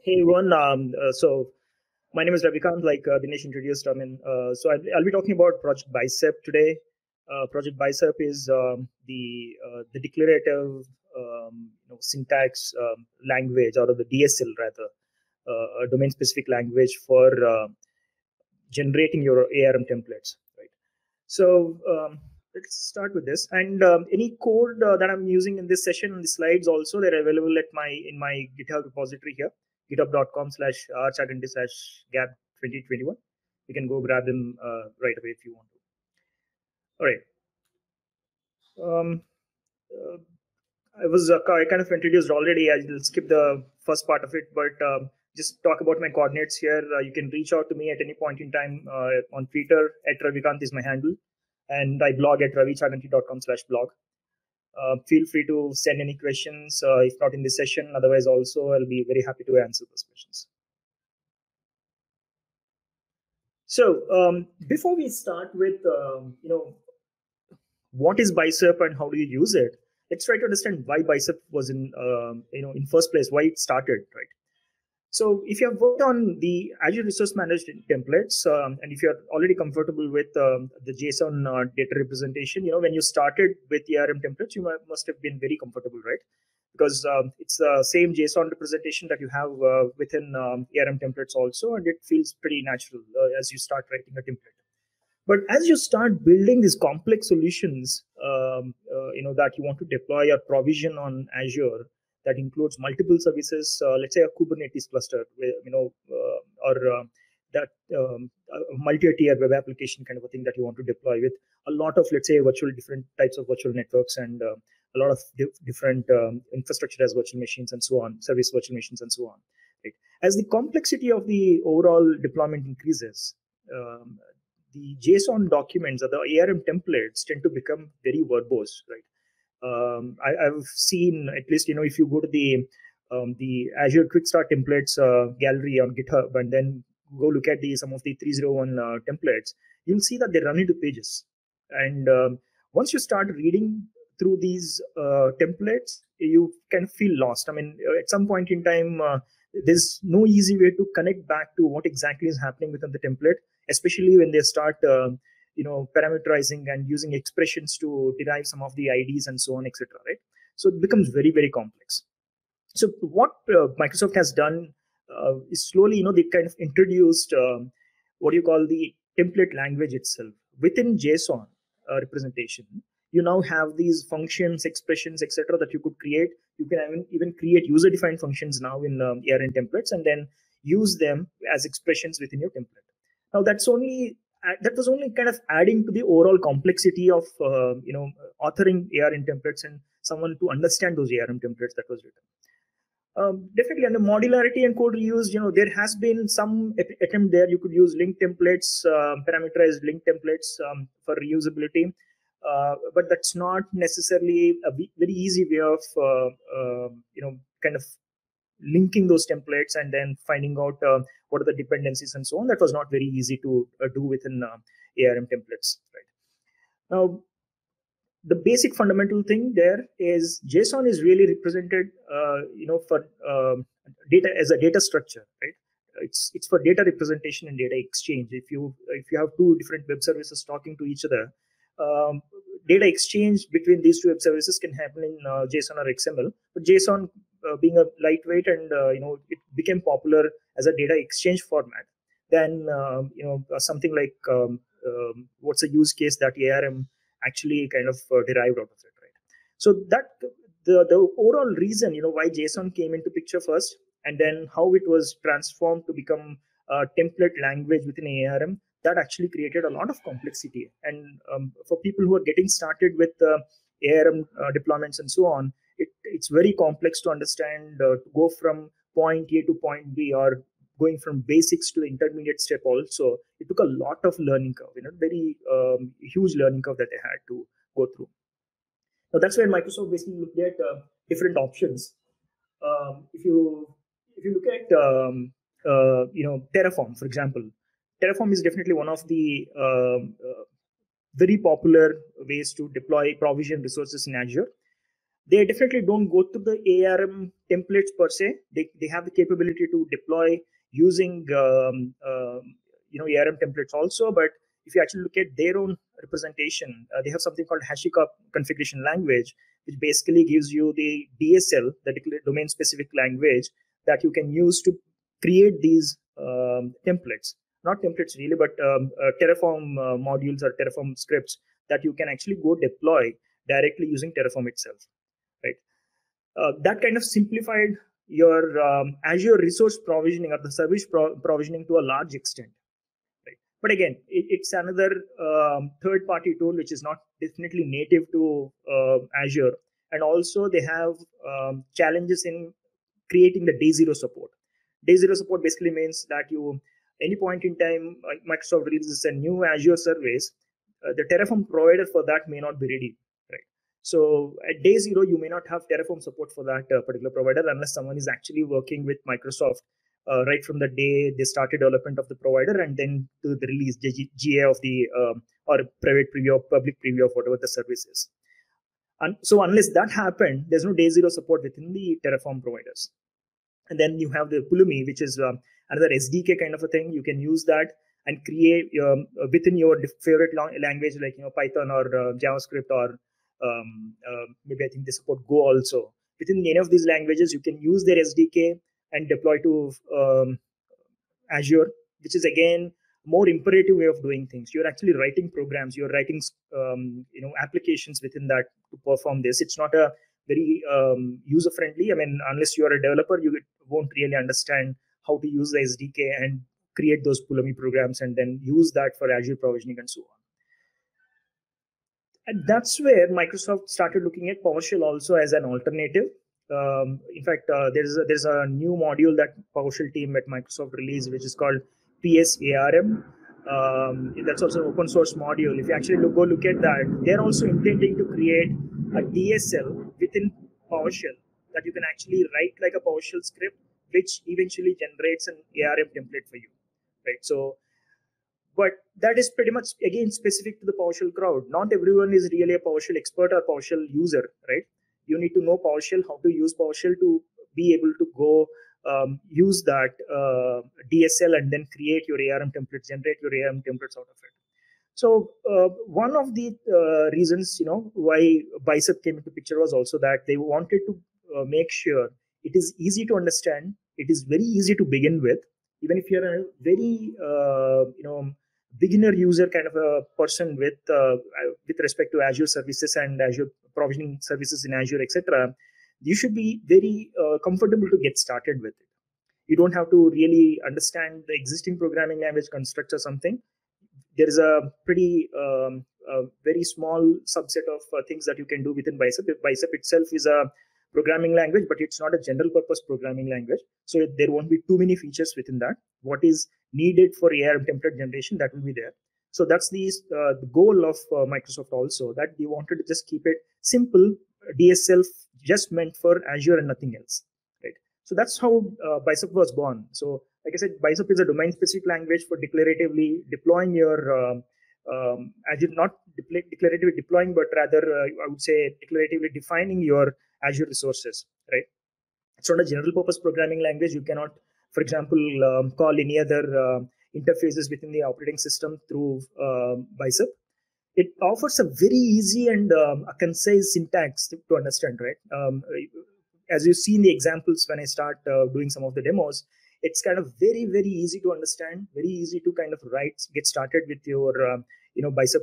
Hey everyone. So my name is Ravikant, like Dinesh introduced. I'll be talking about Project Bicep today. Project Bicep is the declarative syntax language, or the DSL rather, a domain-specific language for generating your ARM templates. Right. So let's start with this. And any code that I'm using in this session, the slides also, they're available at my GitHub repository here, github.com/rchargenty/gap2021. You can go grab them right away if you want to. All right. Um, uh, I kind of introduced already. I'll skip the first part of it, but just talk about my coordinates here. You can reach out to me at any point in time on Twitter at Ravikant is my handle, and I blog at ravichaganti.com/blog. Feel free to send any questions, if not in this session. Otherwise, also I'll be very happy to answer those questions. So before we start with what is Bicep and how do you use it, let's try to understand why Bicep was in first place, why it started, right? So if you have worked on the Azure Resource Management templates, and if you're already comfortable with the JSON data representation, when you started with ARM templates, you must have been very comfortable, right? Because it's the same JSON representation that you have within ARM templates also, and it feels pretty natural as you start writing a template. But as you start building these complex solutions, that you want to deploy or provision on Azure, that includes multiple services, let's say a Kubernetes cluster, or that multi-tier web application kind of a thing that you want to deploy with a lot of, let's say, different types of virtual networks, and a lot of different infrastructure as virtual machines and so on, service virtual machines and so on. Right? As the complexity of the overall deployment increases, the JSON documents or the ARM templates tend to become very verbose, right? I've seen, at least, if you go to the Azure Quick Start templates gallery on GitHub, and then go look at some of the 301 templates, you'll see that they run into pages. And once you start reading through these templates, you can feel lost. I mean, at some point in time, there's no easy way to connect back to what exactly is happening within the template, especially when they start parameterizing and using expressions to derive some of the IDs and so on, etc. Right? So it becomes very, very complex. So what Microsoft has done is slowly, they kind of introduced what you call the template language itself within JSON representation. You now have these functions, expressions, etc. that you could create. You can even create user-defined functions now in ARM templates, and then use them as expressions within your template. Now that was only kind of adding to the overall complexity of authoring ARM templates and someone to understand those ARM templates that was written. Definitely, under modularity and code reuse, there has been some attempt there. You could use link templates, parameterized link templates for reusability, but that's not necessarily a very easy way of kind of linking those templates and then finding out what are the dependencies and so on. That was not very easy to do within ARM templates. Right now, the basic fundamental thing there is JSON is really represented, for data as a data structure, right? It's for data representation and data exchange. If you have two different web services talking to each other, data exchange between these two web services can happen in JSON or XML. But JSON, being a lightweight, and it became popular as a data exchange format. Then something like what's a use case that ARM actually kind of derived out of it, right? So that the overall reason, why JSON came into picture first, and then how it was transformed to become a template language within ARM, that actually created a lot of complexity. And for people who are getting started with ARM deployments and so on, it's very complex to understand, to go from point A to point B, or going from basics to the intermediate step also. It took a lot of learning curve, very huge learning curve that they had to go through. Now that's where Microsoft basically looked at different options. If you look at Terraform, for example, Terraform is definitely one of the very popular ways to deploy provision resources in Azure. They definitely don't go to the ARM templates per se. They have the capability to deploy using ARM templates also. But if you actually look at their own representation, they have something called HashiCorp configuration language, which basically gives you the DSL, the domain specific language that you can use to create these templates. Not templates really, but Terraform modules or Terraform scripts that you can actually go deploy directly using Terraform itself, right? That kind of simplified your Azure resource provisioning or the service provisioning to a large extent, right? But again, it's another third-party tool which is not definitely native to Azure, and also they have challenges in creating the day zero support. Day zero support basically means that you, any point in time, Microsoft releases a new Azure service, the Terraform provider for that may not be ready, right? So at day zero, you may not have Terraform support for that particular provider unless someone is actually working with Microsoft right from the day they started development of the provider and then to the release GA of the or private preview or public preview of whatever the service is. And so unless that happened, there's no day zero support within the Terraform providers. And then you have the Pulumi, which is another SDK kind of a thing. You can use that and create within your favorite language like Python or JavaScript or maybe I think they support Go also. Within any of these languages, you can use their SDK and deploy to Azure, which is again more imperative way of doing things. You're actually writing programs, you're writing applications within that to perform this. It's not a very user friendly. I mean, unless you are a developer, you won't really understand how to use the SDK and create those Pulumi programs and then use that for Azure provisioning and so on. And that's where Microsoft started looking at PowerShell also as an alternative. In fact, there's a new module that PowerShell team at Microsoft released, which is called PSARM. That's also an open source module. If you actually go look at that, they're also intending to create a DSL within PowerShell that you can actually write like a PowerShell script, which eventually generates an ARM template for you, right? So but that is pretty much again specific to the PowerShell crowd. Not everyone is really a PowerShell expert or PowerShell user, right? You need to know PowerShell, how to use PowerShell to be able to go use that DSL and then create your ARM templates, generate your ARM templates out of it. So one of the reasons, why Bicep came into picture was also that they wanted to make sure it is easy to understand. It is very easy to begin with, even if you're a very beginner user kind of a person with respect to Azure services and Azure provisioning services in Azure, etc. You should be very comfortable to get started with it. You don't have to really understand the existing programming language constructs or something. There is a pretty very small subset of things that you can do within Bicep. Bicep itself is a programming language, but it's not a general purpose programming language. So there won't be too many features within that. What is needed for ARM template generation, that will be there. So that's the goal of Microsoft also, that they wanted to just keep it simple, DSL just meant for Azure and nothing else, right? So that's how Bicep was born. So like I said, Bicep is a domain-specific language for declaratively deploying your Azure, not declaratively deploying, but rather I would say declaratively defining your Azure resources, right? It's not a general-purpose programming language. You cannot, for example, call any other interfaces within the operating system through Bicep. It offers a very easy and a concise syntax to understand, right? As you see in the examples when I start doing some of the demos, it's kind of very, very easy to understand, very easy to kind of get started with your, Bicep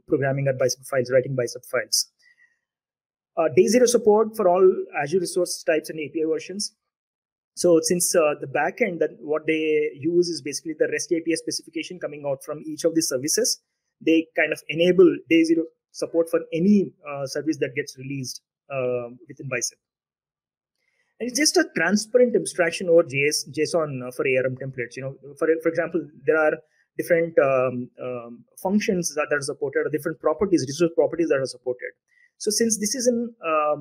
programming or Bicep files, writing Bicep files. Day zero support for all Azure resource types and API versions. So since the backend, that what they use is basically the REST API specification coming out from each of the services, they kind of enable day zero support for any service that gets released within Bicep. And it's just a transparent abstraction over JSON for ARM templates. For example, there are different functions that are supported, or different properties, resource properties that are supported. So since this is a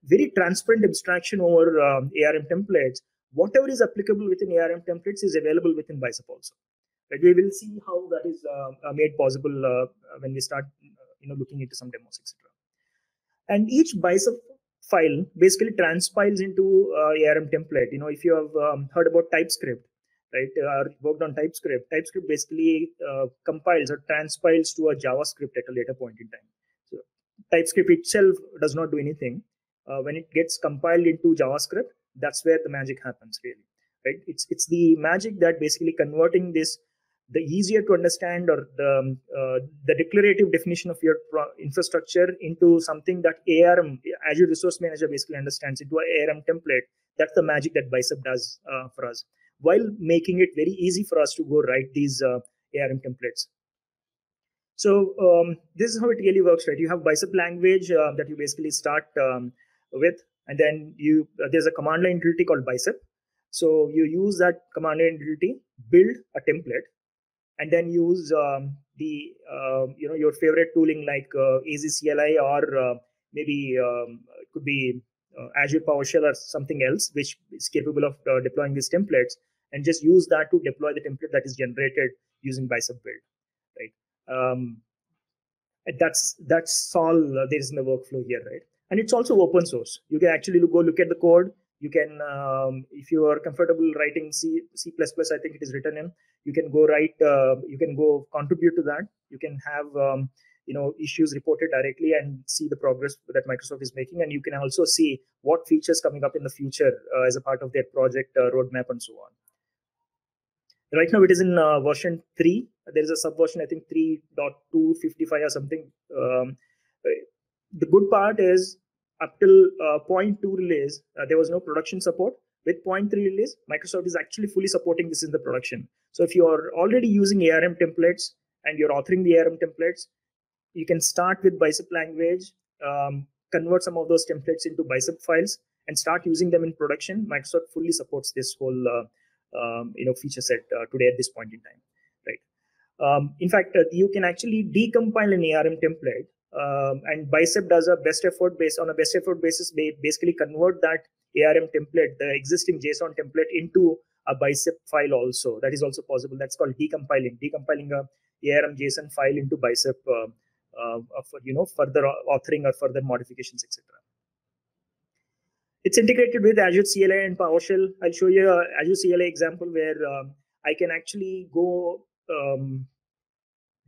very transparent abstraction over ARM templates, whatever is applicable within ARM templates is available within Bicep also. Right? We will see how that is made possible when we start looking into some demos, etc. And each bicep file basically transpiles into ARM template. If you have heard about TypeScript, right, or worked on TypeScript basically compiles or transpiles to a JavaScript at a later point in time. So TypeScript itself does not do anything. When it gets compiled into JavaScript, that's where the magic happens, really, right? It's the magic that basically converting this, the easier to understand, or the declarative definition of your infrastructure into something that ARM, Azure Resource Manager, basically understands into an ARM template. That's the magic that Bicep does for us, while making it very easy for us to go write these ARM templates. So this is how it really works, right? You have Bicep language that you basically start with, and then there's a command line utility called Bicep. So you use that command line utility, build a template, and then use the your favorite tooling like AZCLI, or maybe it could be Azure PowerShell or something else which is capable of deploying these templates, and just use that to deploy the template that is generated using Bicep build, right? That's all there is in the workflow here, right? And it's also open source. You can actually go look at the code. You can, if you are comfortable writing C++, I think it is written in, you can go write, you can go contribute to that. You can have, issues reported directly and see the progress that Microsoft is making. And you can also see what features coming up in the future as a part of their project roadmap and so on. Right now it is in version 3. There is a subversion, I think 3.255 or something. The good part is up till 0.2 release, there was no production support. With 0.3 release, Microsoft is actually fully supporting this in the production. So if you are already using ARM templates and you're authoring the ARM templates, you can start with Bicep language, convert some of those templates into Bicep files, and start using them in production. Microsoft fully supports this whole feature set today at this point in time, right? In fact, you can actually decompile an ARM template, and Bicep does a best effort basis, basically convert that ARM template, the existing JSON template, into a Bicep file also. That is also possible. That's called decompiling a ARM JSON file into Bicep for further authoring or further modifications, etc. It's integrated with Azure CLI and PowerShell. I'll show you an Azure CLI example where I can actually go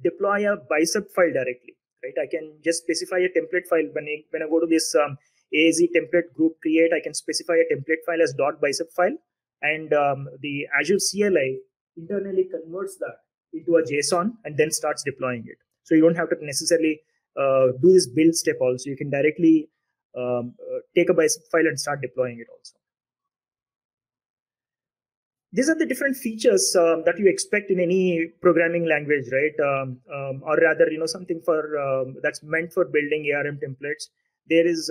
deploy a Bicep file directly, right? I can just specify a template file. When I go to this AZ template group create, I can specify a template file as .bicep file, and the Azure CLI internally converts that into a JSON and then starts deploying it. So you don't have to necessarily do this build step also. You can directly take a Bicep file and start deploying it also. These are the different features that you expect in any programming language, right? Or rather, something for that's meant for building ARM templates. There is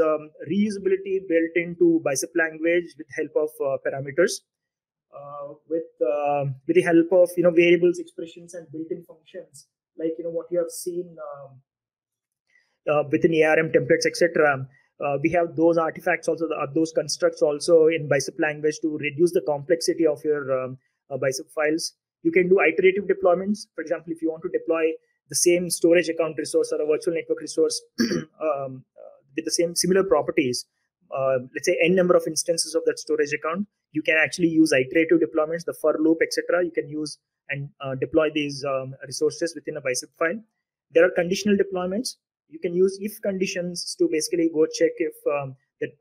reusability built into Bicep language with help of parameters, with the help of variables, expressions, and built-in functions, like what you have seen within ARM templates, etc. We have those artifacts also, those constructs also in Bicep language to reduce the complexity of your Bicep files. You can do iterative deployments. For example, if you want to deploy the same storage account resource or a virtual network resource with the same similar properties, let's say n number of instances of that storage account, you can actually use iterative deployments, the for loop, etc. You can use and deploy these resources within a Bicep file. There are conditional deployments. You can use if conditions to basically go check if that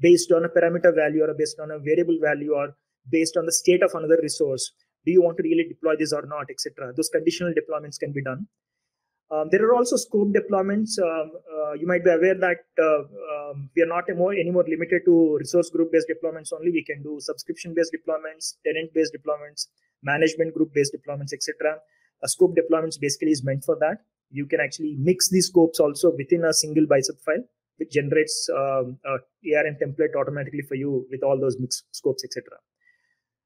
based on a parameter value or based on a variable value or based on the state of another resource, do you want to really deploy this or not, etc. Those conditional deployments can be done. There are also scope deployments. You might be aware that we are not anymore limited to resource group based deployments only. We can do subscription based deployments, tenant based deployments, management group based deployments, etc. A scope deployments basically is meant for that. You can actually mix these scopes also within a single Bicep file, which generates ARM template automatically for you with all those mixed scopes, etc.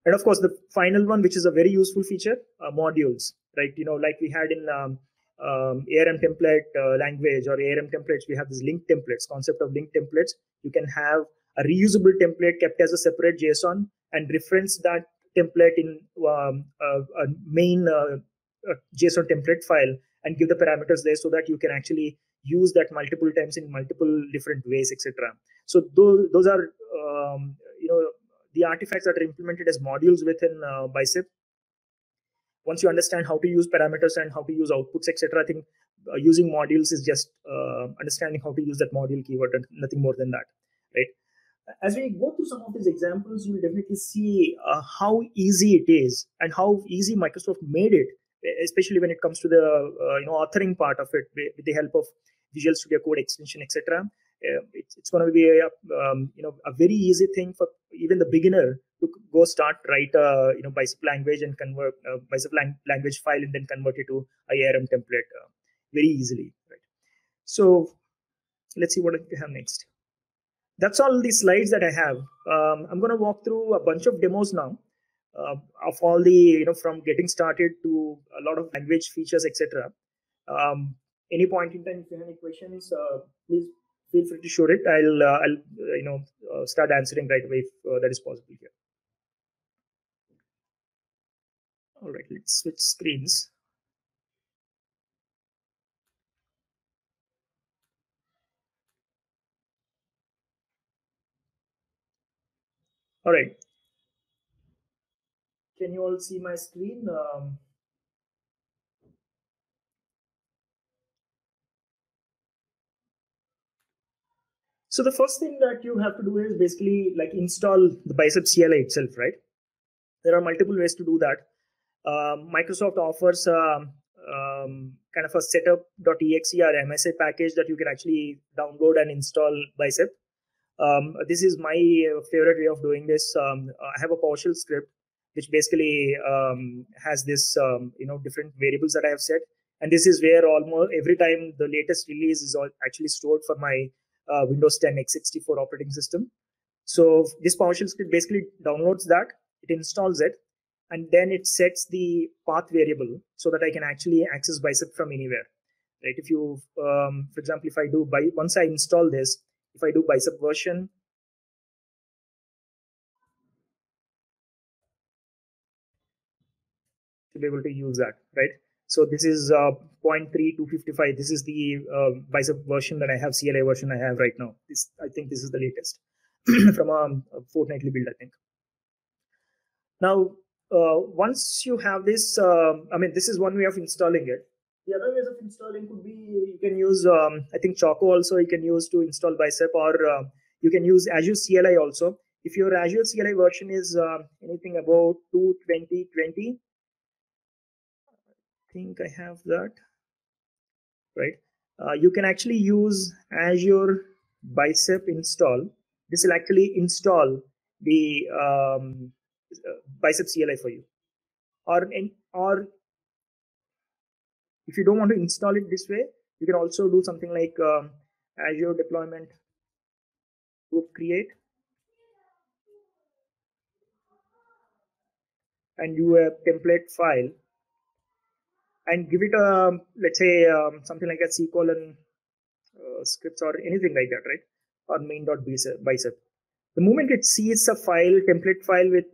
And of course, the final one, which is a very useful feature, modules, right? Like we had in ARM template language or ARM templates, we have these linked templates, concept of linked templates. You can have a reusable template kept as a separate JSON and reference that template in a main JSON template file and give the parameters there so that you can actually use that multiple times in multiple different ways, etc. So those are the artifacts that are implemented as modules within Bicep. Once you understand how to use parameters and how to use outputs, etc., I think using modules is just understanding how to use that module keyword and nothing more than that, right? As we go through some of these examples, you will definitely see how easy it is and how easy Microsoft made it, especially when it comes to the authoring part of it with the help of Visual Studio Code extension, etc. It's going to be a very easy thing for even the beginner to go start write Bicep language and convert Bicep language file and then convert it to IARM template very easily, right? So let's see what we have next. That's all the slides that I have. I'm going to walk through a bunch of demos now of all the from getting started to a lot of language features, etc. Any point in time, if you have any questions, please feel free to shoot it. I'll start answering right away if that is possible here. All right, let's switch screens. All right. Can you all see my screen? So the first thing that you have to do is basically like install the Bicep CLI itself, right? There are multiple ways to do that. Microsoft offers kind of a setup.exe or MSA package that you can actually download and install Bicep. This is my favorite way of doing this. I have a PowerShell script which basically has this different variables that I have set, and this is where almost every time the latest release is actually stored for my Windows 10 x64 operating system. So this PowerShell script basically downloads that, it installs it, and then it sets the path variable so that I can actually access Bicep from anywhere, right? If you, for example, if I do once I install this, if I do Bicep version, to be able to use that, right? So this is 0.3255. This is the Bicep version that I have, CLI version I have right now. I think this is the latest from a fortnightly build, I think. Now, once you have this, this is one way of installing it. The other ways of installing could be you can use, I think Choco also you can use to install Bicep, or you can use Azure CLI also. If your Azure CLI version is anything about 2.20.20, I think I have that, right? You can actually use Azure Bicep install. This will actually install the Bicep CLI for you. Or if you don't want to install it this way, you can also do something like Azure deployment group create and do a template file and give it a, let's say, something like a C colon scripts or anything like that, right? Or main.bicep. The moment it sees a file, template file with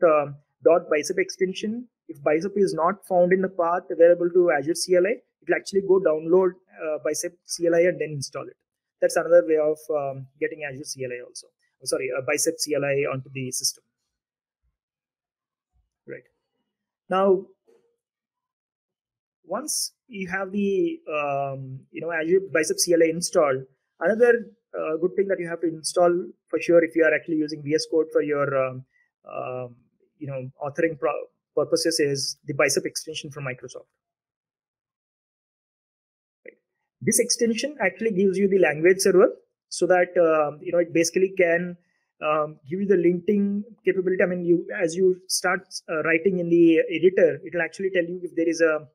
.bicep extension, if Bicep is not found in the path available to Azure CLI, it will actually go download Bicep CLI and then install it. That's another way of getting Azure CLI also. Bicep CLI onto the system. Right. Now, once you have the Azure Bicep CLI installed, another good thing that you have to install for sure if you are actually using VS Code for your authoring purposes is the Bicep extension from Microsoft. Right. This extension actually gives you the language server so that it basically can give you the linting capability. I mean, as you start writing in the editor, it will actually tell you if there is a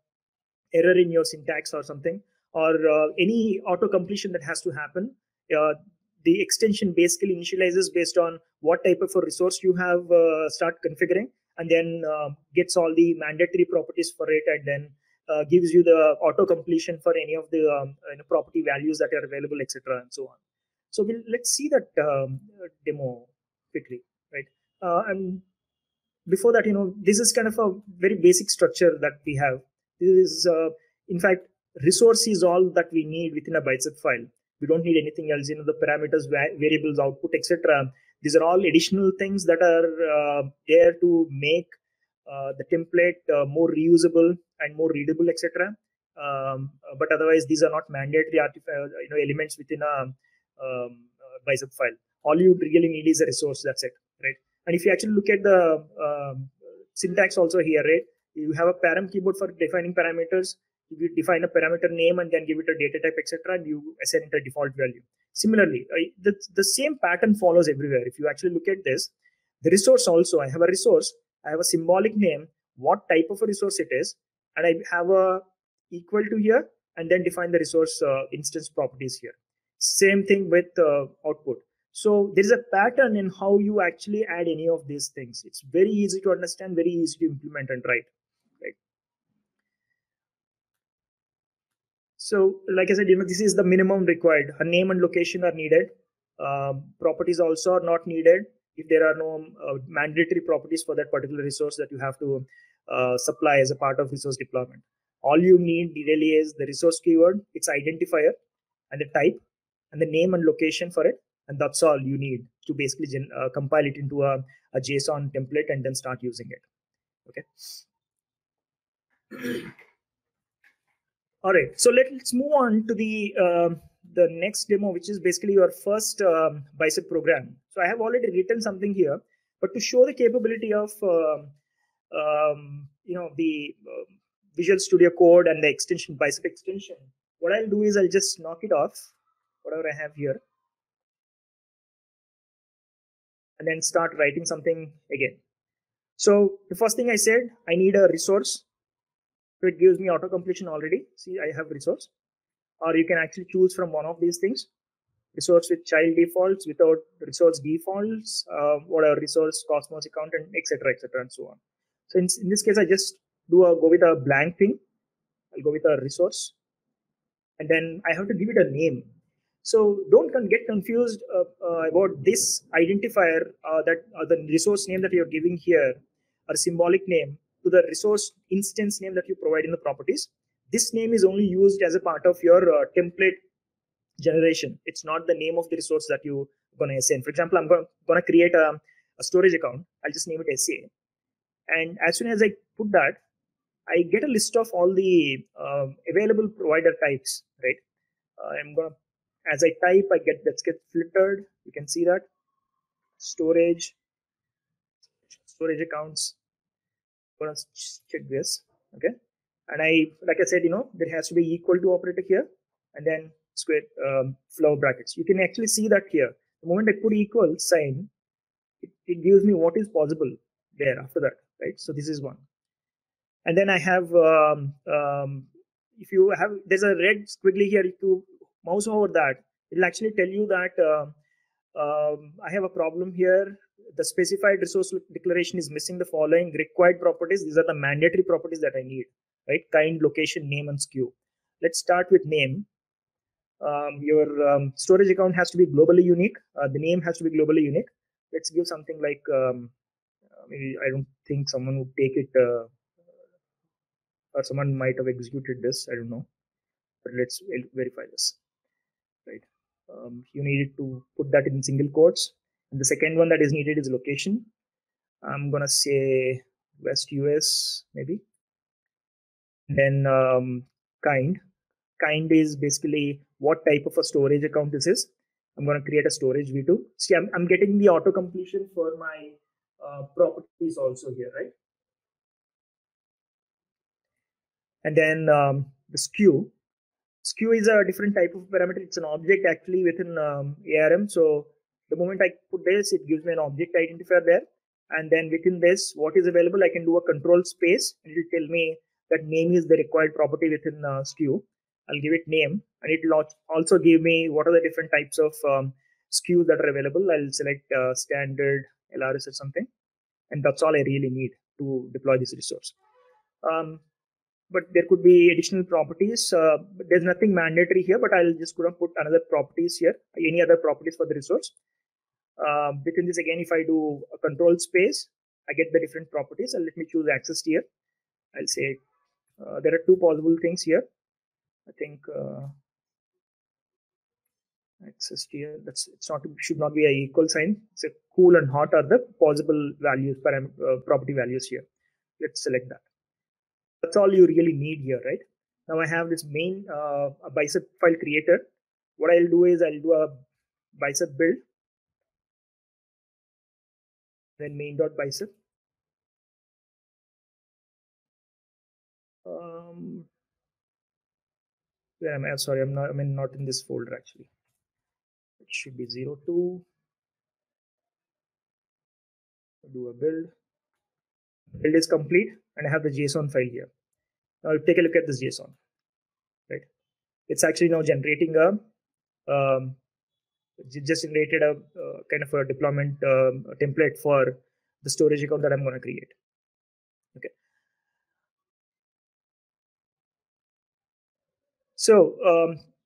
error in your syntax or something, or any auto completion that has to happen. The extension basically initializes based on what type of a resource you have start configuring, and then gets all the mandatory properties for it, and then gives you the auto completion for any of the property values that are available, etc., and so on. So let's see that demo quickly, right? And before that, this is kind of a very basic structure that we have. This is, in fact, resource is all that we need within a bicep file. We don't need anything else. The parameters, variables, output, etc. These are all additional things that are there to make the template more reusable and more readable, etc. But otherwise, these are not mandatory elements within a bicep file. All you really need is a resource. That's it, right? And if you actually look at the syntax also here, right? You have a param keyboard for defining parameters. You define a parameter name and then give it a data type, etc., and you assign it a default value. Similarly, the same pattern follows everywhere. If you actually look at this, the resource also, I have a resource, I have a symbolic name, what type of a resource it is, and I have a equal to here, and then define the resource instance properties here. Same thing with output. So there is a pattern in how you actually add any of these things. It's very easy to understand, very easy to implement and write. So, like I said, this is the minimum required. A name and location are needed. Properties also are not needed if there are no mandatory properties for that particular resource that you have to supply as a part of resource deployment. All you need really is the resource keyword, its identifier, and the type, and the name and location for it. And that's all you need to basically compile it into a JSON template and then start using it. Okay. All right, so let's move on to the next demo, which is basically your first bicep program. So I have already written something here, but to show the capability of the Visual Studio Code and the extension, bicep extension, what I'll do is I'll just knock it off, whatever I have here, and then start writing something again. So the first thing I said, I need a resource. So it gives me auto completion already. See, I have resource. Or you can actually choose from one of these things. Resource with child defaults, without resource defaults, whatever resource, Cosmos account, and etc., and so on. So in this case, I just go with a blank thing. I'll go with a resource, and then I have to give it a name. So don't get confused about this identifier that the resource name that you're giving here, or symbolic name, to the resource instance name that you provide in the properties. This name is only used as a part of your template generation. It's not the name of the resource that you're going to assign. For example, I'm going to create a storage account. I'll just name it SA. And as soon as I put that, I get a list of all the available provider types, right? I'm going to, as I type, that gets filtered. You can see that. Storage accounts. I'm going to check this, okay? And like I said, there has to be equal to operator here, and then square flower brackets. You can actually see that here. The moment I put equal sign, it gives me what is possible there after that, right? So this is one. And then I have, if you have, there's a red squiggly here. If you mouse over that, it'll actually tell you that I have a problem here. The specified resource declaration is missing the following required properties. These are the mandatory properties that I need, right? Kind, location, name, and SKU. Let's start with name. Your storage account has to be globally unique. The name has to be globally unique. Let's give something like, maybe I don't think someone would take it, or someone might have executed this. I don't know, but let's verify this, right? You needed to put that in single quotes. And the second one that is needed is location. I'm going to say West US, maybe. Then kind. Kind is basically what type of a storage account this is. I'm going to create a storage v2. See, I'm getting the auto completion for my properties also here, right? And then the SKU. SKU is a different type of parameter. It's an object actually within ARM. So the moment I put this, it gives me an object identifier there. And then within this, what is available, I can do a control space, and it will tell me that name is the required property within SKU. I'll give it name, and it will also give me what are the different types of SKUs that are available. I'll select standard, LRS or something. And that's all I really need to deploy this resource. But there could be additional properties. But there's nothing mandatory here, but I'll just go and put another properties here, any other properties for the resource. Within this, again, if I do a control space, I get the different properties. And let me choose access tier. I'll say there are two possible things here. I think access tier, it's not, should not be a equal sign. It's a cool and hot are the possible values, property values here. Let's select that. That's all you really need here, right? Now I have this main a bicep file creator. What I'll do is I'll do a bicep build, then main.bicep. Where am I? Sorry, I'm not in this folder actually. It should be 02. Do a build. Build is complete, and I have the JSON file here. Now take a look at this JSON. Right, it's actually now generating a just generated a kind of a deployment template for the storage account that I'm going to create. Okay. So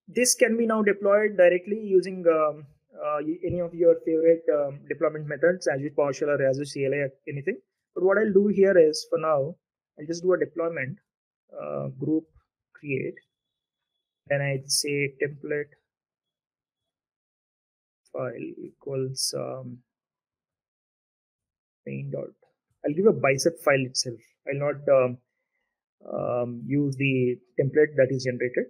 this can be now deployed directly using any of your favorite deployment methods, Azure PowerShell or Azure CLI, anything. But what I'll do here is, for now, I'll just do a deployment group create, and I say template file equals main dot. I'll give a bicep file itself. I'll not use the template that is generated.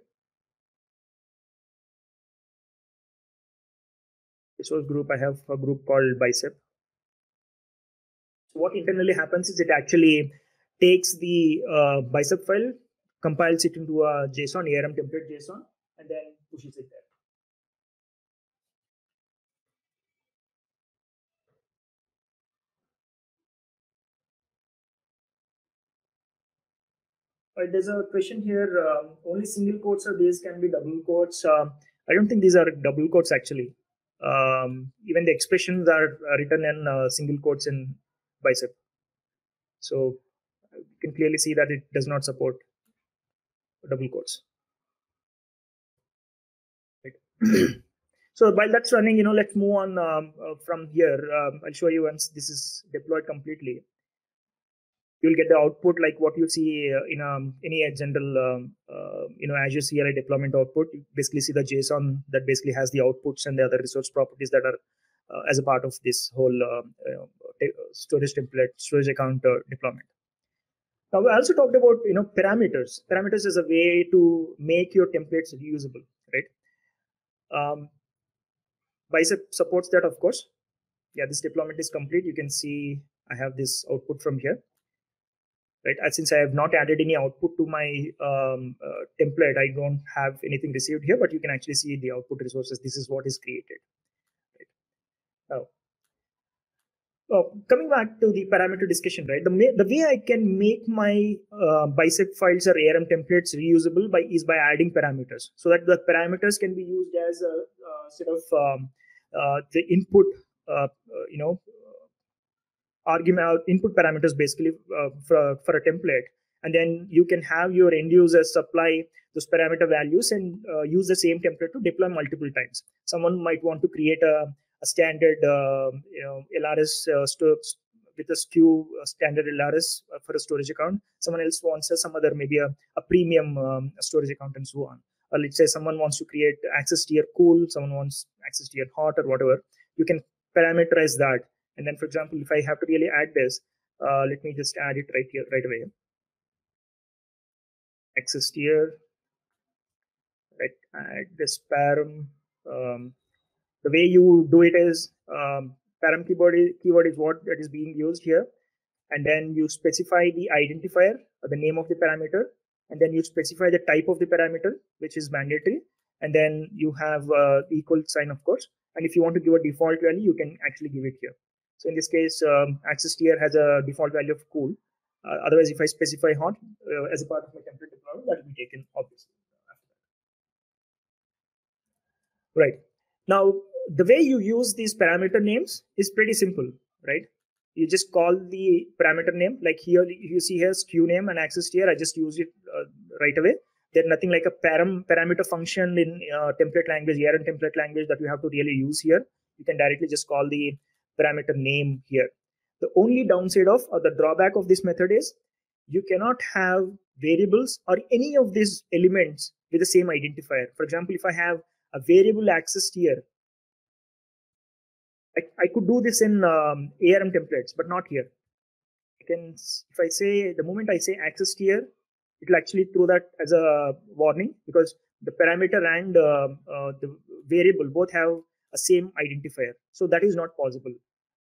Resource group, I have a group called bicep. So what internally happens is it actually takes the bicep file, compiles it into a JSON, ARM template JSON, and then pushes it there. There's a question here. Only single quotes or these can be double quotes. I don't think these are double quotes actually. Even the expressions are written in single quotes in bicep. So you can clearly see that it does not support double quotes. Right. So while that's running, let's move on from here. I'll show you once this is deployed completely. You'll get the output like what you see in any general Azure CLI deployment output. You basically see the JSON that basically has the outputs and the other resource properties that are as a part of this whole storage template, storage account deployment. Now we also talked about parameters. Parameters is a way to make your templates reusable, right? Bicep supports that, of course. Yeah, this deployment is complete. You can see I have this output from here. Right, since I have not added any output to my template, I don't have anything received here, but you can actually see the output resources. This is what is created. Right. Now, coming back to the parameter discussion, right? The way I can make my bicep files or ARM templates reusable is by adding parameters, so that the parameters can be used as a sort of the input, argument input parameters basically for a template, and then you can have your end users supply those parameter values and use the same template to deploy multiple times. Someone might want to create a standard LRS with a SKU standard LRS for a storage account. Someone else wants some other, maybe a premium storage account, and so on. Or let's say someone wants to create access tier cool, someone wants access tier hot, or whatever. You can parameterize that. And then, for example, if I have to really add this, let me just add it right here, right away. Access tier, right? Add this param. The way you do it is param keyword is what that is being used here, and then you specify the identifier, the name of the parameter, and then you specify the type of the parameter, which is mandatory, and then you have equal sign, of course. And if you want to give a default value, you can actually give it here. So in this case, access tier has a default value of cool. Otherwise, if I specify hot as a part of my template deployment, that will be taken obviously. Right. Now, the way you use these parameter names is pretty simple, right? You just call the parameter name, like here, you see here SKU name and access tier. I just use it right away. There's nothing like a parameter function in template language, ARM template language, that you have to really use here. You can directly just call the parameter name here. The only downside of, or the drawback of this method is, you cannot have variables or any of these elements with the same identifier. For example, if I have a variable accessed here, I could do this in ARM templates, but not here. If I say, the moment I say accessed here, it will actually throw that as a warning, because the parameter and the variable both have a same identifier. So that is not possible,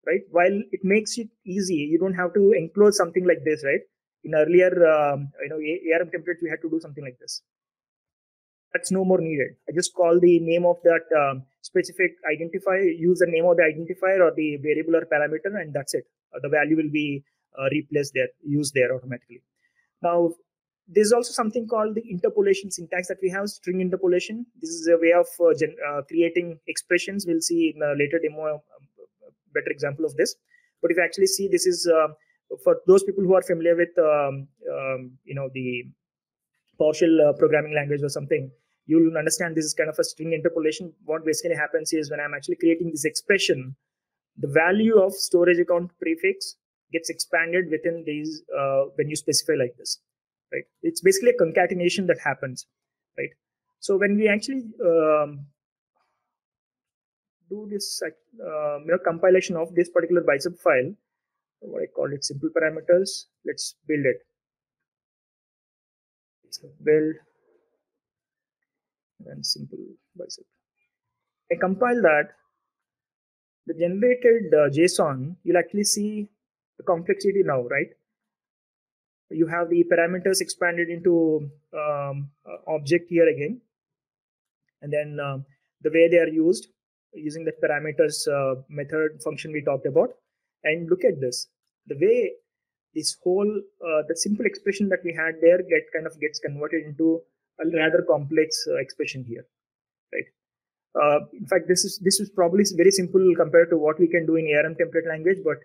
right? While it makes it easy, you don't have to enclose something like this, right? In earlier, ARM templates, we had to do something like this. That's no more needed. I just call the name of that specific identifier, use the name of the identifier or the variable or parameter, and that's it. The value will be replaced there, used there automatically. Now, there's also something called the interpolation syntax that we have, string interpolation. This is a way of creating expressions. We'll see in a later demo a better example of this. But if you actually see, this is for those people who are familiar with the PowerShell programming language or something, you'll understand this is kind of a string interpolation. What basically happens is when I'm actually creating this expression, the value of storage account prefix gets expanded within these when you specify like this, right? It's basically a concatenation that happens, right? So when we actually do this compilation of this particular bicep file, what I call it simple parameters, let's build it. It's a build and simple bicep. I compile that. The generated JSON, you'll actually see the complexity now, right? You have the parameters expanded into object here again, and then the way they are used using the parameters method function we talked about. And look at this, the way this whole the simple expression that we had there gets converted into a rather complex expression here, right? In fact, this is probably very simple compared to what we can do in ARM template language, but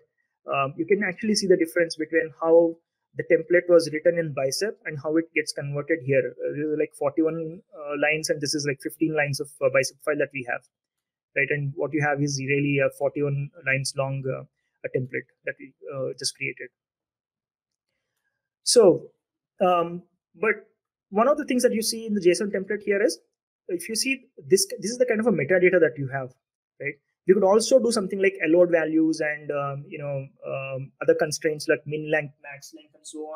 you can actually see the difference between how the template was written in Bicep and how it gets converted here. This is like 41 lines, and this is like 15 lines of Bicep file that we have, right? And what you have is really a 41 lines long a template that we just created. So, but one of the things that you see in the JSON template here is, if you see this is the kind of a metadata that you have, right? You could also do something like allowed values and other constraints like min length, max length, and so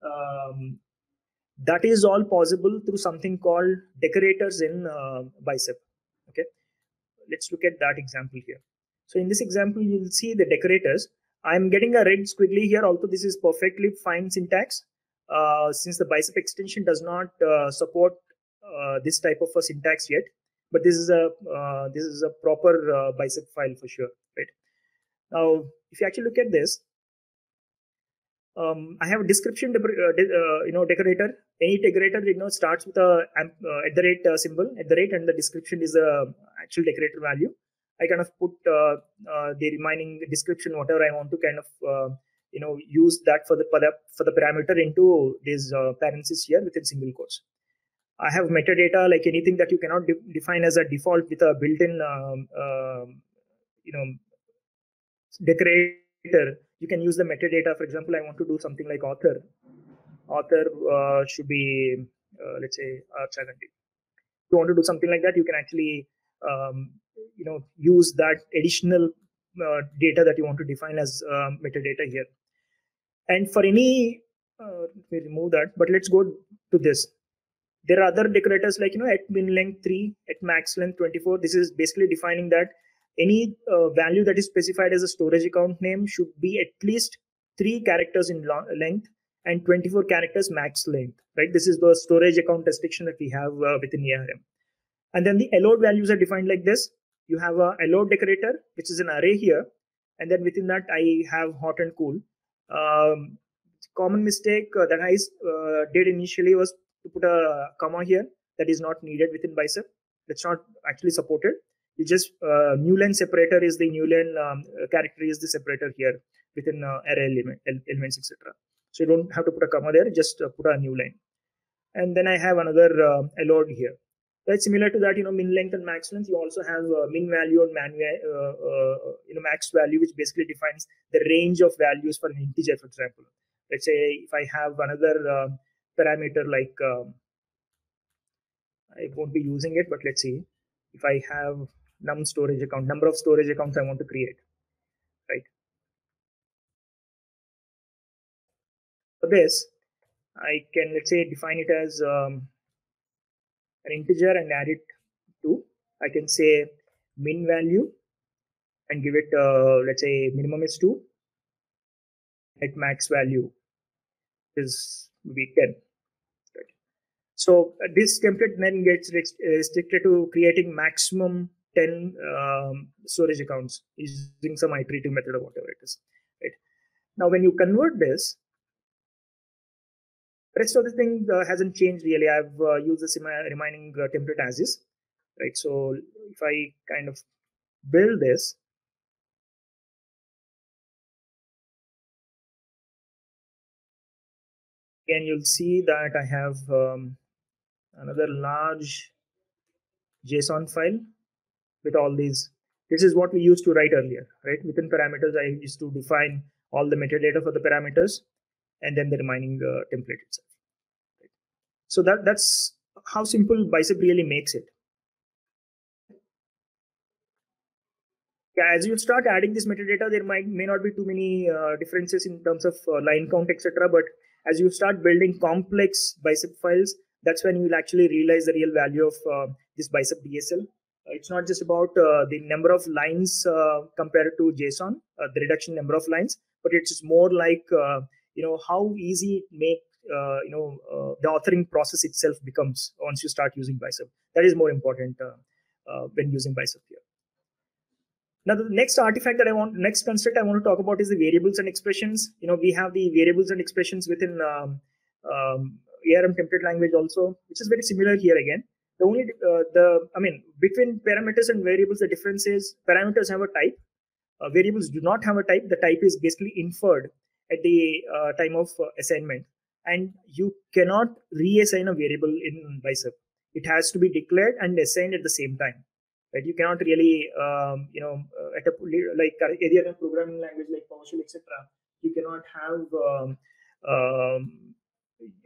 on. That is all possible through something called decorators in Bicep. Okay, let's look at that example here. So in this example, you'll see the decorators. I'm getting a red squiggly here. Although this is perfectly fine syntax, since the Bicep extension does not support this type of a syntax yet, but this is a proper Bicep file for sure, right? Now, if you actually look at this, I have a description decorator. Any decorator starts with a at the rate symbol, at the rate, and the description is the actual decorator value. I kind of put the remaining description, whatever I want to kind of use that for the parameter into these parentheses here within single quotes. I have metadata, like anything that you cannot define as a default with a built-in decorator. You can use the metadata. For example, I want to do something like author. Author should be let's say Archaganti. If you want to do something like that, you can actually use that additional data that you want to define as metadata here. And for any let me remove that, but let's go to this. There are other decorators like at min length 3, at max length 24. This is basically defining that any value that is specified as a storage account name should be at least 3 characters in length and 24 characters max length, right? This is the storage account restriction that we have within ARM. And then the allowed values are defined like this. You have a allowed decorator, which is an array here, and then within that I have hot and cool. Common mistake that I did initially was to put a comma here. That is not needed within Bicep. That's not actually supported. You just new line separator is the new line character is the separator here within array elements, etc. So you don't have to put a comma there. Just put a new line. And then I have another allowed here. That's similar to that, min length and max length. You also have min value and max value, which basically defines the range of values for an integer. For example, let's say if I have another parameter like I won't be using it, but let's see if I have num storage account, number of storage accounts I want to create, right? For this, I can, let's say, define it as an integer and add it to, I can say min value and give it, let's say minimum is 2, at max value is maybe 10. Right? So this template then gets restricted to creating maximum 10 storage accounts using some iterative method or whatever it is. Right? Now, when you convert this, rest of the thing hasn't changed really. I've used this in my remaining template as is, right? So if I kind of build this, again, you'll see that I have another large JSON file with all these. This is what we used to write earlier, right? Within parameters, I used to define all the metadata for the parameters and then the remaining template itself. Right? So that's how simple Bicep really makes it. Yeah, as you start adding this metadata, there may not be too many differences in terms of line count, etc. But as you start building complex Bicep files, that's when you will actually realize the real value of this Bicep DSL. It's not just about the number of lines compared to JSON, the reduction number of lines, but it's more like how easy it make the authoring process itself becomes once you start using Bicep. That is more important when using Bicep here. Now, the next artifact that next construct I want to talk about is the variables and expressions. We have the variables and expressions within ARM template language also, which is very similar here again. The only, between parameters and variables, the difference is parameters have a type. Variables do not have a type. The type is basically inferred at the time of assignment. And you cannot reassign a variable in Bicep. It has to be declared and assigned at the same time. Right? You cannot really, at a like any other programming language like PowerShell, etc. You cannot have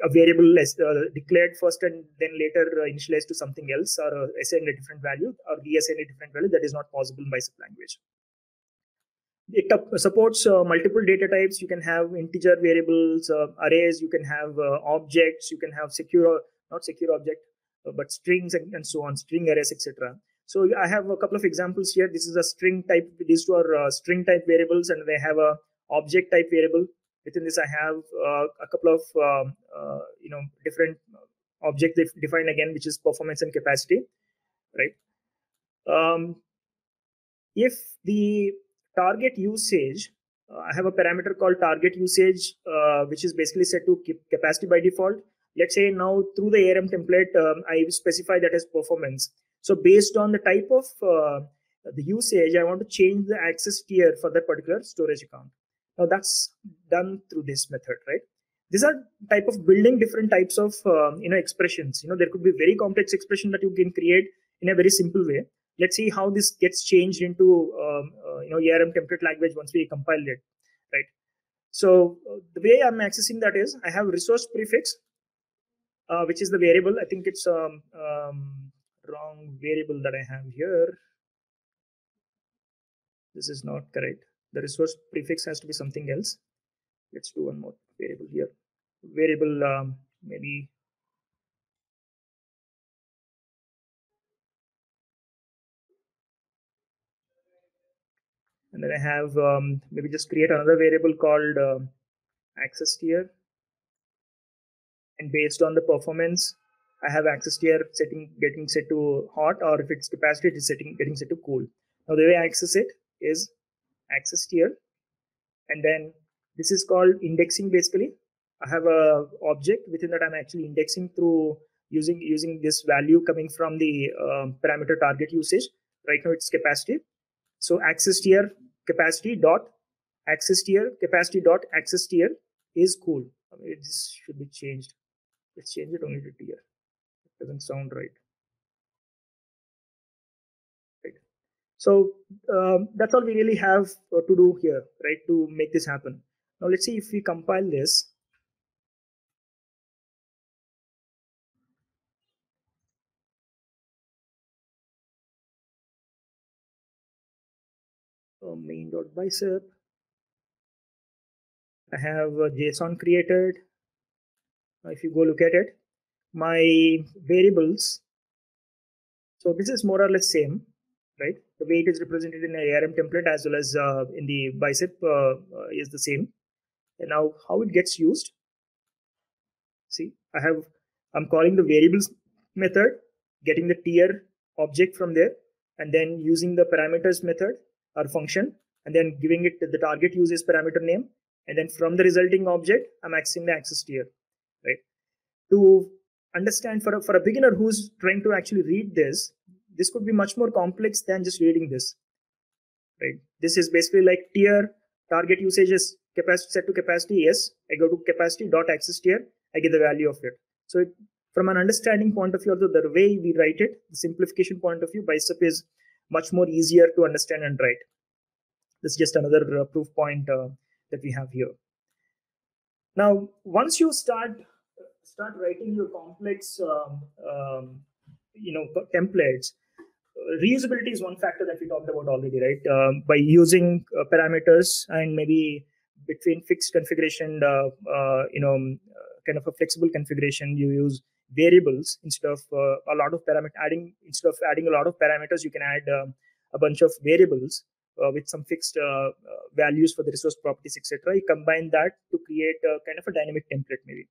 a variable declared first and then later initialized to something else, or assign a different value or reassign a different value. That is not possible in Bicep language. It supports multiple data types. You can have integer variables, arrays. You can have objects. You can have not secure object, but strings and so on, string arrays, etc. So I have a couple of examples here. This is a string type. These two are string type variables, and they have a object type variable. Within this, I have a couple of different objects defined again, which is performance and capacity, right? If the target usage, I have a parameter called target usage, which is basically set to capacity by default. Let's say now through the ARM template, I specify that as performance. So based on the type of the usage, I want to change the access tier for that particular storage account. Now that's done through this method, right? These are type of building different types of expressions. There could be very complex expression that you can create in a very simple way. Let's see how this gets changed into ARM template language once we compile it, right? So the way I'm accessing that is I have resource prefix, which is the variable. I think it's wrong variable that I have here. This is not correct. The resource prefix has to be something else. Let's do one more variable here. Variable maybe. And then I have maybe just create another variable called access tier. And based on the performance, I have access tier getting set to hot, or if it's capacity, it is getting set to cool. Now the way I access it is access tier, and then this is called indexing. Basically, I have a object within that I'm actually indexing through using this value coming from the parameter target usage. Right now it's capacity. So access tier capacity dot access tier capacity dot access tier is cool. This should be changed. Let's change it only to tier. It doesn't sound right. Right. So that's all we really have to do here, right, to make this happen. Now let's see if we compile this. main.bicep. I have a JSON created. If you go look at it, my variables. So this is more or less same, right? The way it is represented in the ARM template as well as in the bicep is the same. And now how it gets used. See, I'm calling the variables method, getting the tier object from there, and then using the parameters method or function, and then giving it the target uses parameter name, and then from the resulting object, I'm accessing the access tier, right? To understand for a beginner who's trying to actually read this could be much more complex than just reading this, right? This is basically like tier target usages capacity set to capacity. Yes, I go to capacity dot access tier, I get the value of it. So from an understanding point of view, although the way we write it, the simplification point of view, bicep is much more easier to understand and write. This is just another proof point that we have here. Now, once you start writing your complex templates, reusability is one factor that we talked about already, right? By using parameters and maybe between fixed configuration, kind of a flexible configuration, you use variables instead of a lot of instead of adding a lot of parameters, you can add a bunch of variables with some fixed values for the resource properties, etc. You combine that to create a kind of a dynamic template. Maybe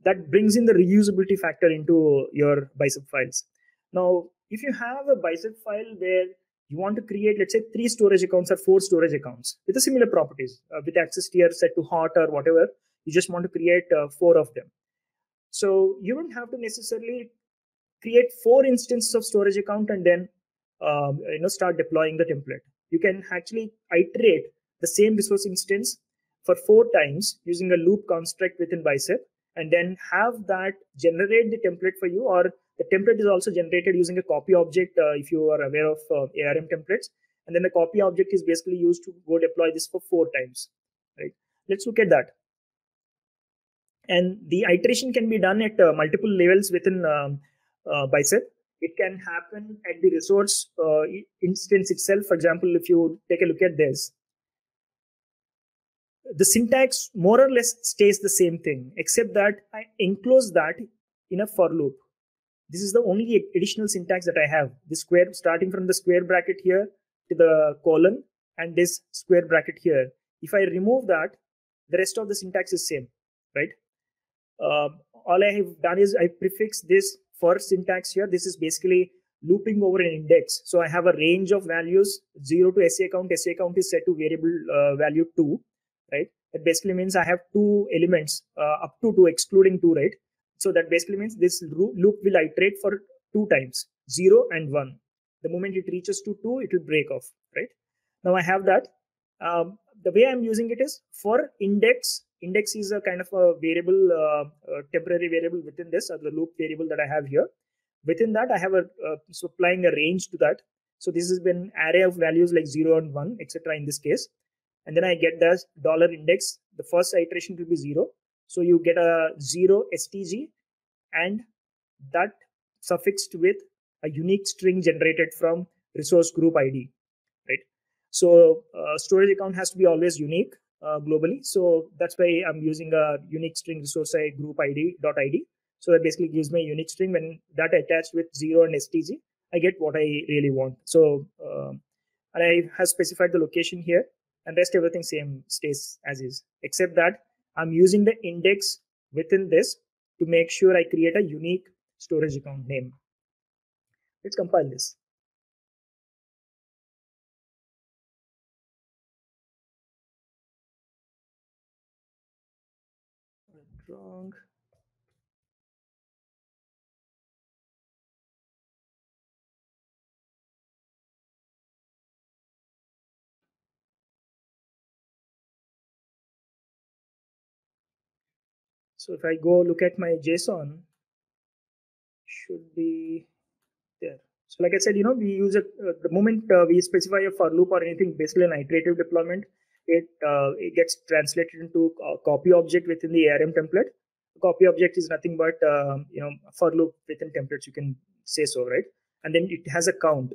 that brings in the reusability factor into your bicep files. Now, if you have a bicep file where you want to create, let's say, 3 storage accounts or 4 storage accounts with the similar properties, with access tier set to hot or whatever, you just want to create 4 of them. So you don't have to necessarily create 4 instances of storage account and then start deploying the template. You can actually iterate the same resource instance for 4 times using a loop construct within bicep, and then have that generate the template for you, or the template is also generated using a copy object if you are aware of ARM templates. And then the copy object is basically used to go deploy this for 4 times, right? Let's look at that. And the iteration can be done at multiple levels within bicep. It can happen at the resource instance itself. For example, if you take a look at this, the syntax more or less stays the same thing, except that I enclose that in a for loop. This is the only additional syntax that I have. The square, starting from the square bracket here to the colon and this square bracket here. If I remove that, the rest of the syntax is same, right? All I have done is I prefix this for syntax here. This is basically looping over an index. So I have a range of values, 0 to SA count. SA count is set to variable value 2, right? That basically means I have 2 elements up to 2, excluding 2, right? So that basically means this loop will iterate for 2 times, 0 and 1. The moment it reaches to 2, it will break off, right? Now I have that. The way I'm using it is for index. Index is a kind of a variable, temporary variable within this, or the loop variable that I have here. Within that, I have applying a range to that. So this has been array of values like 0 and 1, etc. in this case. And then I get the $index. The first iteration will be 0. So you get a 0 STG, and that suffixed with a unique string generated from resource group ID, right? So storage account has to be always unique globally. So that's why I'm using a unique string resource group ID.id. So that basically gives me a unique string. When that attached with 0 and STG, I get what I really want. So and I have specified the location here, and rest everything same stays as is, except that I'm using the index within this to make sure I create a unique storage account name. Let's compile this. Wrong. So if I go look at my JSON, should be there. So like I said, we use it the moment we specify a for loop or anything, basically an iterative deployment, it gets translated into a copy object within the ARM template. A copy object is nothing but a for loop within templates, you can say so, right? And then it has a count.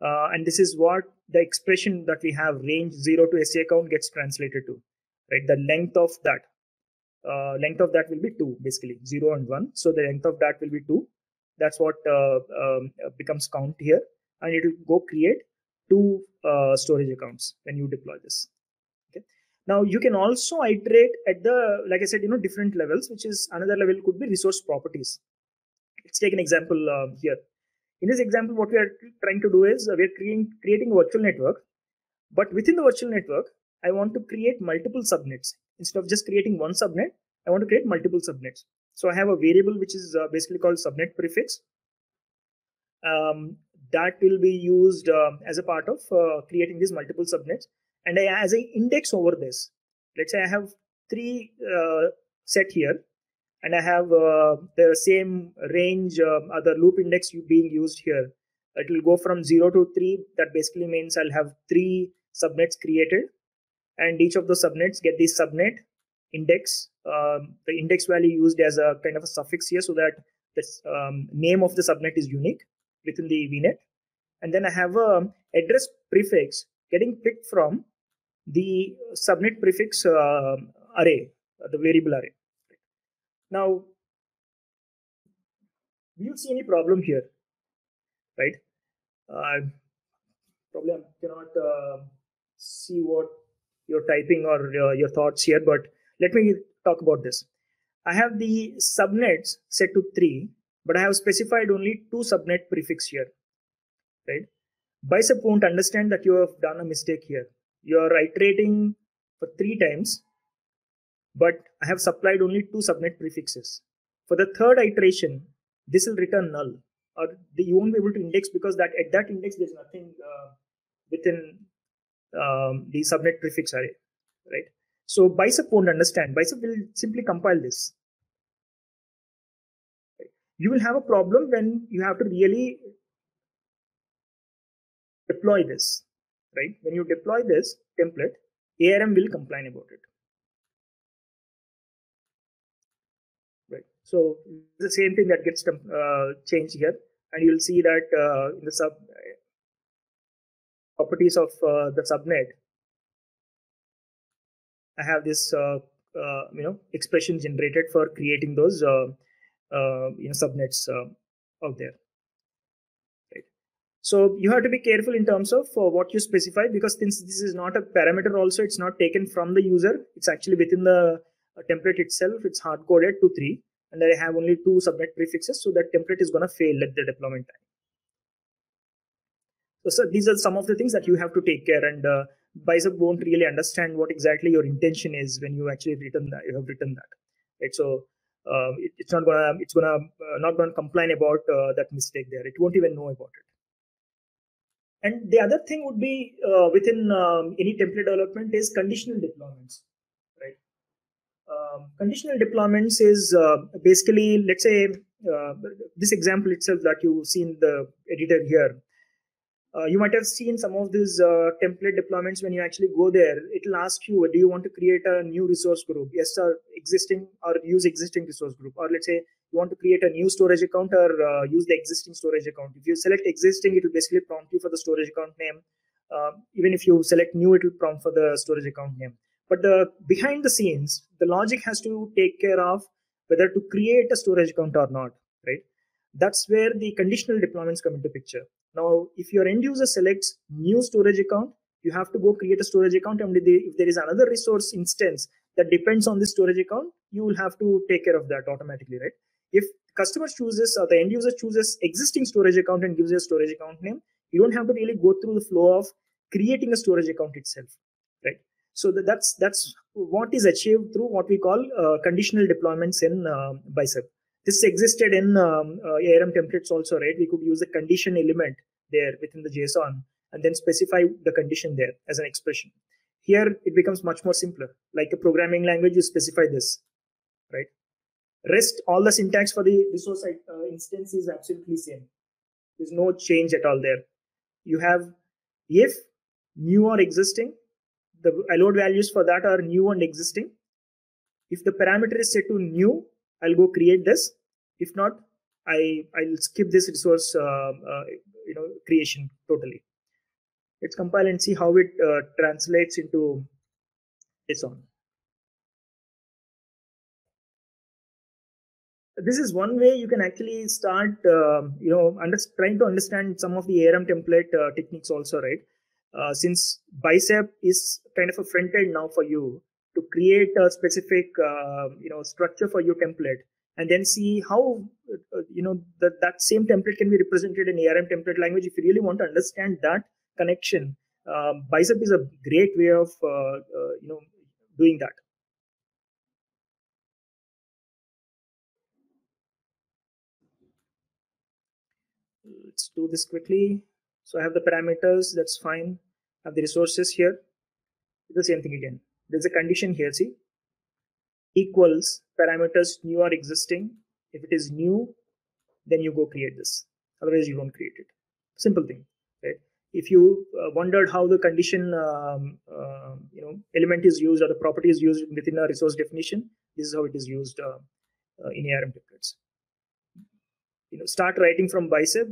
And this is what the expression that we have, range 0 to SCA count, gets translated to, right? The length of that will be 2, basically 0 and 1. So the length of that will be 2. That's what becomes count here, and it will go create 2 storage accounts when you deploy this. Okay. Now you can also iterate at the, like I said, different levels, which is another level could be resource properties. Let's take an example here. In this example, what we are trying to do is we are creating a virtual network, but within the virtual network, I want to create multiple subnets. Instead of just creating one subnet, I want to create multiple subnets. So I have a variable which is basically called subnet prefix. That will be used as a part of creating these multiple subnets. And as I index over this, let's say I have 3 set here, and I have the same range, other loop index being used here. It will go from 0 to 3. That basically means I'll have 3 subnets created, and each of the subnets get this subnet index, the index value used as a kind of a suffix here, so that the name of the subnet is unique within the VNet. And then I have a address prefix getting picked from the subnet prefix array, the variable array. Now, do you see any problem here, right? Probably I cannot see what you're typing or your thoughts here, but let me talk about this. I have the subnets set to 3, but I have specified only 2 subnet prefix here, right? Bicep won't understand that you have done a mistake here. You are iterating for 3 times, but I have supplied only 2 subnet prefixes. For the third iteration, this will return null, or you won't be able to index, because that at that index there's nothing within the subnet prefix array, right? So Bicep won't understand. Bicep will simply compile this. Right? You will have a problem when you have to really deploy this, right? When you deploy this template, ARM will complain about it. Right. So the same thing that gets changed here, and you'll see that in the sub properties of the subnet, I have this expression generated for creating those subnets out there. Right. So you have to be careful in terms of what you specify, because since this is not a parameter, also it's not taken from the user. It's actually within the template itself. It's hard coded to 3, and I have only 2 subnet prefixes, so that template is going to fail at the deployment time. So these are some of the things that you have to take care, and Bicep won't really understand what exactly your intention is when you actually you have written that, right? So it's not gonna complain about that mistake there. It won't even know about it. And the other thing would be within any template development is conditional deployments, right? Conditional deployments is basically, let's say, this example itself that you see in the editor here. You might have seen some of these template deployments. When you actually go there, it will ask you, do you want to create a new resource group? Yes, or existing, or use existing resource group. Or let's say you want to create a new storage account, or use the existing storage account. If you select existing, it will basically prompt you for the storage account name. Even if you select new, it will prompt for the storage account name. But behind the scenes, the logic has to take care of whether to create a storage account or not, right? That's where the conditional deployments come into picture. Now, if your end user selects new storage account, you have to go create a storage account, and if there is another resource instance that depends on this storage account, you will have to take care of that automatically, right? If customer chooses, or the end user chooses existing storage account and gives you a storage account name, you don't have to really go through the flow of creating a storage account itself, right? So that's what is achieved through what we call conditional deployments in Bicep. This existed in ARM templates also, right? We could use the condition element there within the JSON and then specify the condition there as an expression. Here, it becomes much more simpler. Like a programming language, you specify this, right? Rest, all the syntax for the resource instance is absolutely same. There's no change at all there. You have if new or existing, the allowed values for that are new and existing. If the parameter is set to new, I'll go create this. If not, I'll skip this resource creation totally. Let's compile and see how it translates into JSON. This is one way you can actually start, trying to understand some of the ARM template techniques also, right? Since Bicep is kind of a front end now for you to create a specific, structure for your template, and then see how, that same template can be represented in ARM template language. If you really want to understand that connection, Bicep is a great way of, doing that. Let's do this quickly. So I have the parameters, that's fine. I have the resources here. It's the same thing again. There's a condition here, see? Equals parameters new or existing. If it is new, then you go create this. Otherwise, you don't create it. Simple thing, right? If you wondered how the condition element is used or the property is used within a resource definition, this is how it is used in ARM templates. Start writing from Bicep,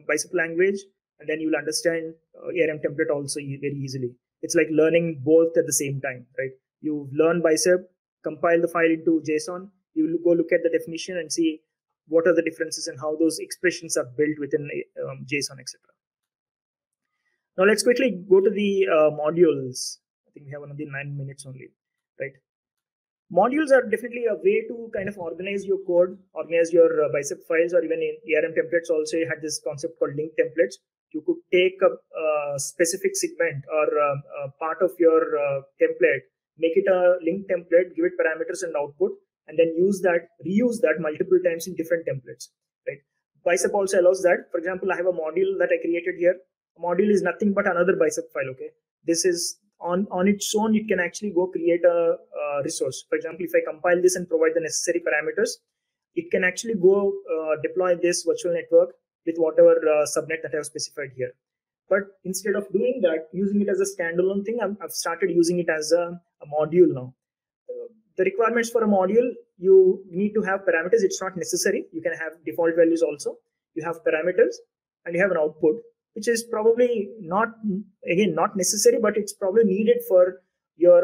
Bicep language, and then you'll understand ARM template also very easily. It's like learning both at the same time, right? You learn Bicep, compile the file into JSON, you go look at the definition and see what are the differences and how those expressions are built within JSON, etc. Now let's quickly go to the modules. I think we have another 9 minutes only, right? Modules are definitely a way to kind of organize your code, organize your Bicep files, or even in ARM templates also you had this concept called link templates. You could take a specific segment or a part of your template, make it a link template, give it parameters and output, and then reuse that multiple times in different templates, right? Bicep also allows that. For example, I have a module that I created here. A module is nothing but another Bicep file, okay? This is on its own, it can actually go create a resource. For example, if I compile this and provide the necessary parameters, it can actually go deploy this virtual network with whatever subnet that I have specified here. But instead of doing that, using it as a standalone thing, I've started using it as a module now. The requirements for a module, you need to have parameters. It's not necessary. You can have default values also. You have parameters and you have an output, which is probably not necessary, but it's probably needed for your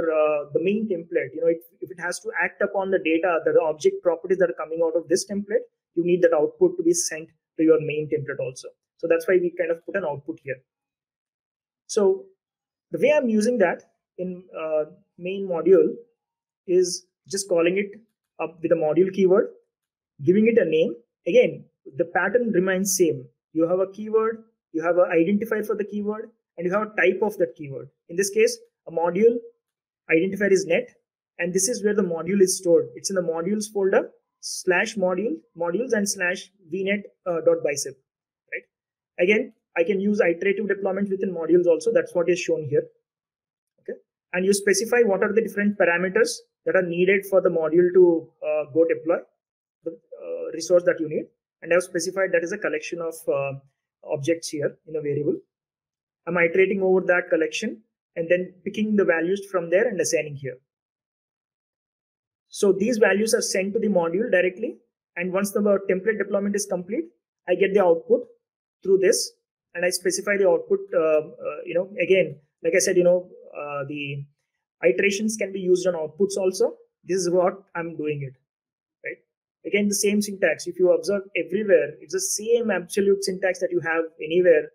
the main template. If it has to act upon the data, the object properties that are coming out of this template, you need that output to be sent to your main template also. So that's why we kind of put an output here. So the way I'm using that in main module is just calling it up with a module keyword, giving it a name. Again, the pattern remains same. You have a keyword, you have an identifier for the keyword, and you have a type of that keyword. In this case, a module identifier is net, and this is where the module is stored. It's in the modules folder /modules and /vnet.bicep, right? Again, I can use iterative deployment within modules also. That's what is shown here. Okay, and you specify what are the different parameters that are needed for the module to go deploy the resource that you need. And I've specified that is a collection of objects here in a variable. I'm iterating over that collection and then picking the values from there and assigning here. So these values are sent to the module directly. And once the template deployment is complete, I get the output through this and I specify the output. Again, like I said, the iterations can be used on outputs also. This is what I'm doing it, right? Again, the same syntax. If you observe everywhere, it's the same absolute syntax that you have anywhere.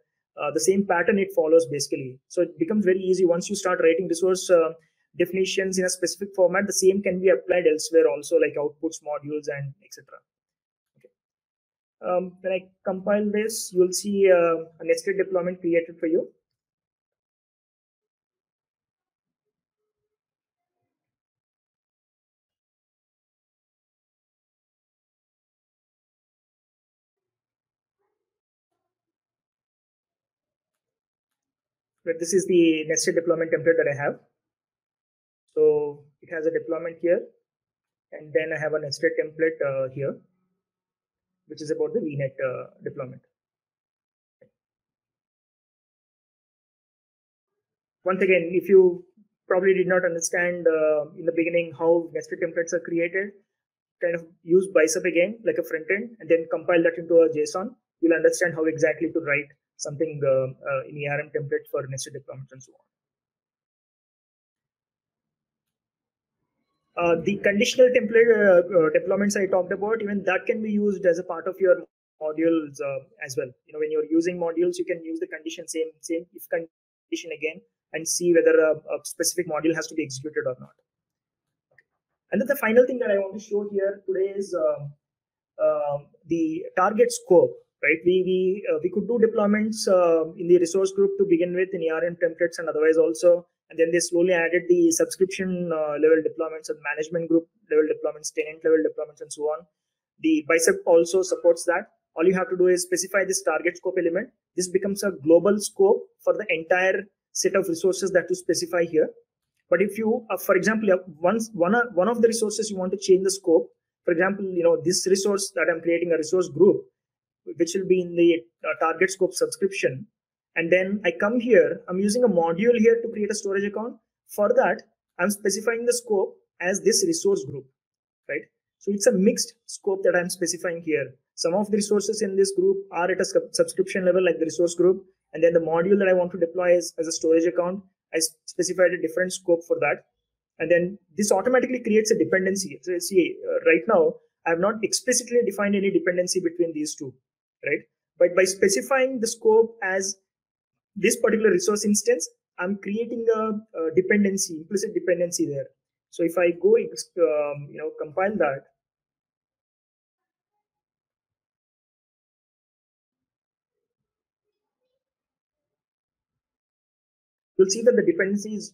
The same pattern it follows basically. So it becomes very easy once you start writing resource definitions in a specific format. The same can be applied elsewhere also, like outputs, modules, and etc. Okay. When I compile this, you'll see a nested deployment created for you. But this is the nested deployment template that I have. So it has a deployment here, and then I have a nested template here, which is about the VNet deployment. Once again, if you probably did not understand in the beginning how nested templates are created, kind of use Bicep again like a front end and then compile that into a JSON. You'll understand how exactly to write something in ARM template for nested deployments and so on. The conditional template deployments I talked about, even that can be used as a part of your modules as well. When you're using modules, you can use the condition same if condition again and see whether a specific module has to be executed or not. And then the final thing that I want to show here today is the target scope. Right, we could do deployments in the resource group to begin with in ARM templates and otherwise also, and then they slowly added the subscription level deployments and management group level deployments, tenant level deployments, and so on. The Bicep also supports that. All you have to do is specify this target scope element. This becomes a global scope for the entire set of resources that you specify here. But if you, for example, one of the resources you want to change the scope, for example, this resource that I'm creating a resource group, which will be in the target scope subscription. And then I come here, I'm using a module here to create a storage account. For that, I'm specifying the scope as this resource group, right? So it's a mixed scope that I'm specifying here. Some of the resources in this group are at a subscription level, like the resource group. And then the module that I want to deploy as a storage account, I specified a different scope for that. And then this automatically creates a dependency. So see, right now, I have not explicitly defined any dependency between these two, right? But by specifying the scope as this particular resource instance, I'm creating a dependency, implicit dependency there. So if I go, compile that, you'll see that the dependencies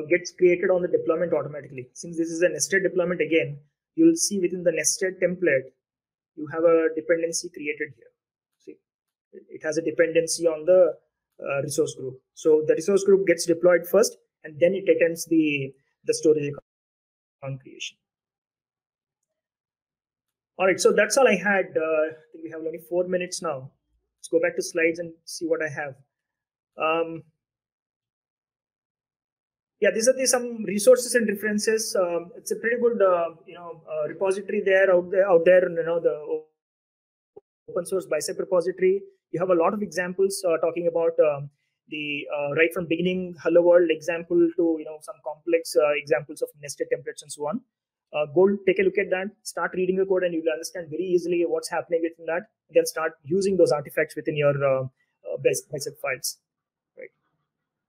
gets created on the deployment automatically. Since this is a nested deployment again, you'll see within the nested template, you have a dependency created here. See, it has a dependency on the resource group. So the resource group gets deployed first, and then it attends the storage account creation. All right, so that's all I had. I think we have only 4 minutes now. Let's go back to slides and see what I have. Yeah, these are some resources and references. It's a pretty good, repository there out there. The open source Bicep repository. You have a lot of examples talking about the right from beginning Hello World example to some complex examples of nested templates and so on. Go take a look at that. Start reading the code, and you'll understand very easily what's happening within that. And then start using those artifacts within your Bicep files.